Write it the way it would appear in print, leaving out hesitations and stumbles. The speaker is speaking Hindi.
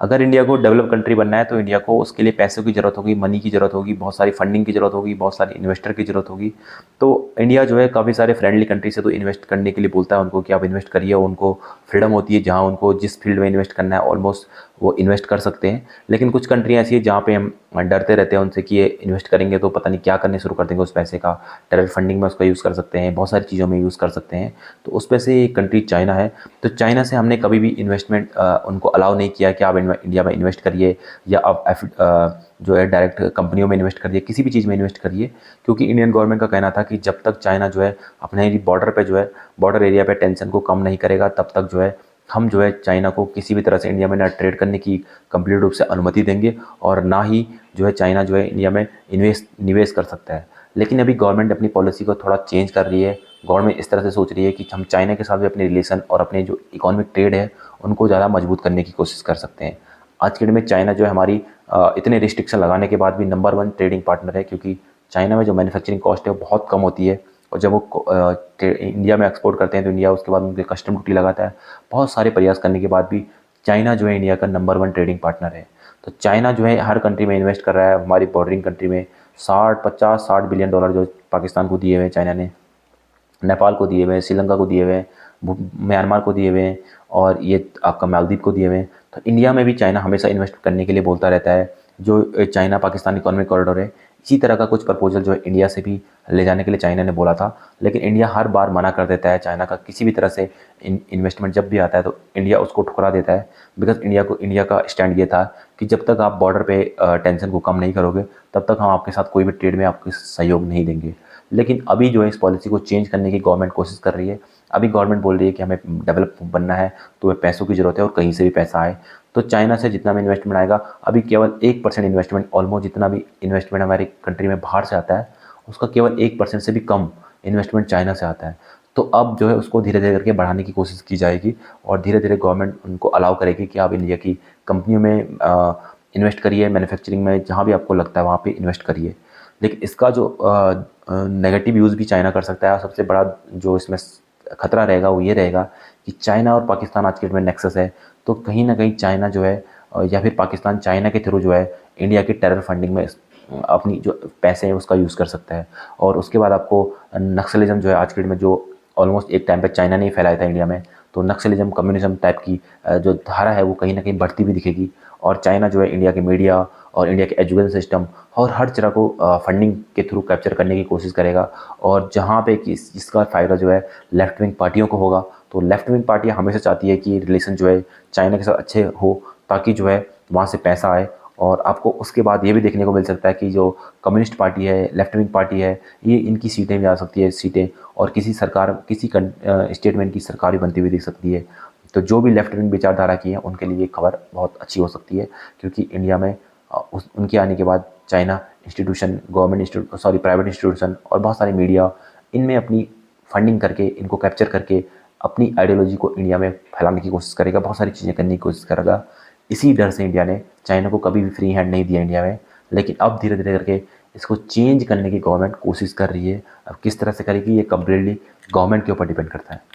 अगर इंडिया को डेवलप कंट्री बनना है तो इंडिया को उसके लिए पैसों की ज़रूरत होगी, मनी की ज़रूरत होगी, बहुत सारी फंडिंग की ज़रूरत होगी, बहुत सारी इन्वेस्टर की ज़रूरत होगी। तो इंडिया जो है काफ़ी सारे फ्रेंडली कंट्री से तो इन्वेस्ट करने के लिए बोलता है उनको कि आप इन्वेस्ट करिए, उनको फ्रीडम होती है जहाँ उनको जिस फील्ड में इन्वेस्ट करना है ऑलमोस्ट वो इन्वेस्ट कर सकते हैं। लेकिन कुछ कंट्री ऐसी है जहाँ पे हम डरते रहते हैं उनसे कि ये इन्वेस्ट करेंगे तो पता नहीं क्या करने शुरू कर देंगे उस पैसे का, टेरर फंडिंग में उसका यूज़ कर सकते हैं, बहुत सारी चीज़ों में यूज़ कर सकते हैं। तो उस पे से एक कंट्री चाइना है। तो चाइना से हमने कभी भी इन्वेस्टमेंट उनको अलाउ नहीं किया कि आप इंडिया में इन्वेस्ट करिए या आप जो है डायरेक्ट कंपनियों में इन्वेस्ट करिए, किसी भी चीज़ में इन्वेस्ट करिए। क्योंकि इंडियन गवर्नमेंट का कहना था कि जब तक चाइना जो है अपने बॉर्डर पे जो है बॉर्डर एरिया पे टेंशन को कम नहीं करेगा तब तक जो है हम जो है चाइना को किसी भी तरह से इंडिया में ना ट्रेड करने की कंप्लीट रूप से अनुमति देंगे और ना ही जो है चाइना जो है इंडिया में निवेश कर सकता है। लेकिन अभी गवर्नमेंट अपनी पॉलिसी को थोड़ा चेंज कर रही है। गवर्नमेंट इस तरह से सोच रही है कि हम चाइना के साथ भी अपने रिलेशन और अपने जो इकोनॉमिक ट्रेड है उनको ज़्यादा मजबूत करने की कोशिश कर सकते हैं। आज के डेट में चाइना जो है हमारी इतने रिस्ट्रिक्शन लगाने के बाद भी नंबर 1 ट्रेडिंग पार्टनर है। क्योंकि चाइना में जो मैन्युफैक्चरिंग कॉस्ट है वो बहुत कम होती है और जब वो इंडिया में एक्सपोर्ट करते हैं तो इंडिया उसके बाद उनके कस्टम ड्यूटी लगाता है। बहुत सारे प्रयास करने के बाद भी चाइना जो है इंडिया का नंबर 1 ट्रेडिंग पार्टनर है। तो चाइना जो है हर कंट्री में इन्वेस्ट कर रहा है। हमारी बॉर्डरिंग कंट्री में 60 जो पाकिस्तान को दिए हुए हैं चाइना ने, नेपाल को दिए हुए हैं, श्रीलंका को दिए हुए हैं, म्यांमार को दिए हुए हैं और ये आपका मालदीव को दिए हुए हैं। तो इंडिया में भी चाइना हमेशा इन्वेस्ट करने के लिए बोलता रहता है। जो चाइना पाकिस्तान इकोनॉमिक कॉरिडोर है, इसी तरह का कुछ प्रपोजल जो है इंडिया से भी ले जाने के लिए चाइना ने बोला था। लेकिन इंडिया हर बार मना कर देता है। चाइना का किसी भी तरह से इन्वेस्टमेंट जब भी आता है तो इंडिया उसको ठुकरा देता है। बिकॉज इंडिया का स्टैंड ये था कि जब तक आप बॉर्डर पे टेंशन को कम नहीं करोगे तब तक हम आपके साथ कोई भी ट्रेड में आपको सहयोग नहीं देंगे। लेकिन अभी जो है इस पॉलिसी को चेंज करने की गवर्नमेंट कोशिश कर रही है। अभी गवर्नमेंट बोल रही है कि हमें डेवलप बनना है तो हमें पैसों की ज़रूरत है और कहीं से भी पैसा आए। तो चाइना से जितना भी इन्वेस्टमेंट आएगा, अभी केवल 1% इन्वेस्टमेंट, ऑलमोस्ट जितना भी इन्वेस्टमेंट हमारी कंट्री में बाहर से आता है उसका केवल 1% से भी कम इन्वेस्टमेंट चाइना से आता है। तो अब जो है उसको धीरे धीरे करके बढ़ाने की कोशिश की जाएगी और धीरे धीरे गवर्नमेंट उनको अलाउ करेगी कि आप इंडिया की कंपनियों में इन्वेस्ट करिए, मैन्युफैक्चरिंग में जहाँ भी आपको लगता है वहाँ पे इन्वेस्ट करिए। लेकिन इसका जो नेगेटिव यूज़ भी चाइना कर सकता है। सबसे बड़ा जो इसमें खतरा रहेगा वो ये रहेगा कि चाइना और पाकिस्तान आज के डेट में नेक्सस है। तो कहीं ना कहीं चाइना जो है या फिर पाकिस्तान चाइना के थ्रू जो है इंडिया की टेरर फंडिंग में अपनी जो पैसे हैं उसका यूज़ कर सकता है। और उसके बाद आपको नक्सलिज्म जो है आज के डेट में जो ऑलमोस्ट एक टाइम पे चाइना ने ही फैलाया था इंडिया में, तो नक्सलिज्म कम्युनिज्म टाइप की जो धारा है वो कहीं ना कहीं बढ़ती भी दिखेगी। और चाइना जो है इंडिया के मीडिया और इंडिया के एजुकेशन सिस्टम और हर तरह को फंडिंग के थ्रू कैप्चर करने की कोशिश करेगा। और जहाँ पे कि इसका फ़ायदा जो है लेफ्ट विंग पार्टियों को होगा। तो लेफ्ट विंग पार्टियाँ हमेशा चाहती है कि रिलेशन जो है चाइना के साथ अच्छे हो ताकि जो है वहाँ से पैसा आए। और आपको उसके बाद ये भी देखने को मिल सकता है कि जो कम्युनिस्ट पार्टी है, लेफ्ट विंग पार्टी है, ये इनकी सीटें भी आ सकती है सीटें, और किसी स्टेट में इनकी सरकार भी बनती हुई दिख सकती है। तो जो भी लेफ्ट विंग विचारधारा की है उनके लिए ये खबर बहुत अच्छी हो सकती है। क्योंकि इंडिया में उनके आने के बाद चाइना इंस्टीट्यूशन, प्राइवेट इंस्टीट्यूशन और बहुत सारे मीडिया इनमें अपनी फंडिंग करके इनको कैप्चर करके अपनी आइडियोलॉजी को इंडिया में फैलाने की कोशिश करेगा, बहुत सारी चीज़ें करने की कोशिश करेगा। इसी डर से इंडिया ने चाइना को कभी भी फ्री हैंड नहीं दिया इंडिया में। लेकिन अब धीरे धीरे करके इसको चेंज करने की गवर्नमेंट कोशिश कर रही है। अब किस तरह से करेगी ये कम्प्लीटली गवर्नमेंट के ऊपर डिपेंड करता है।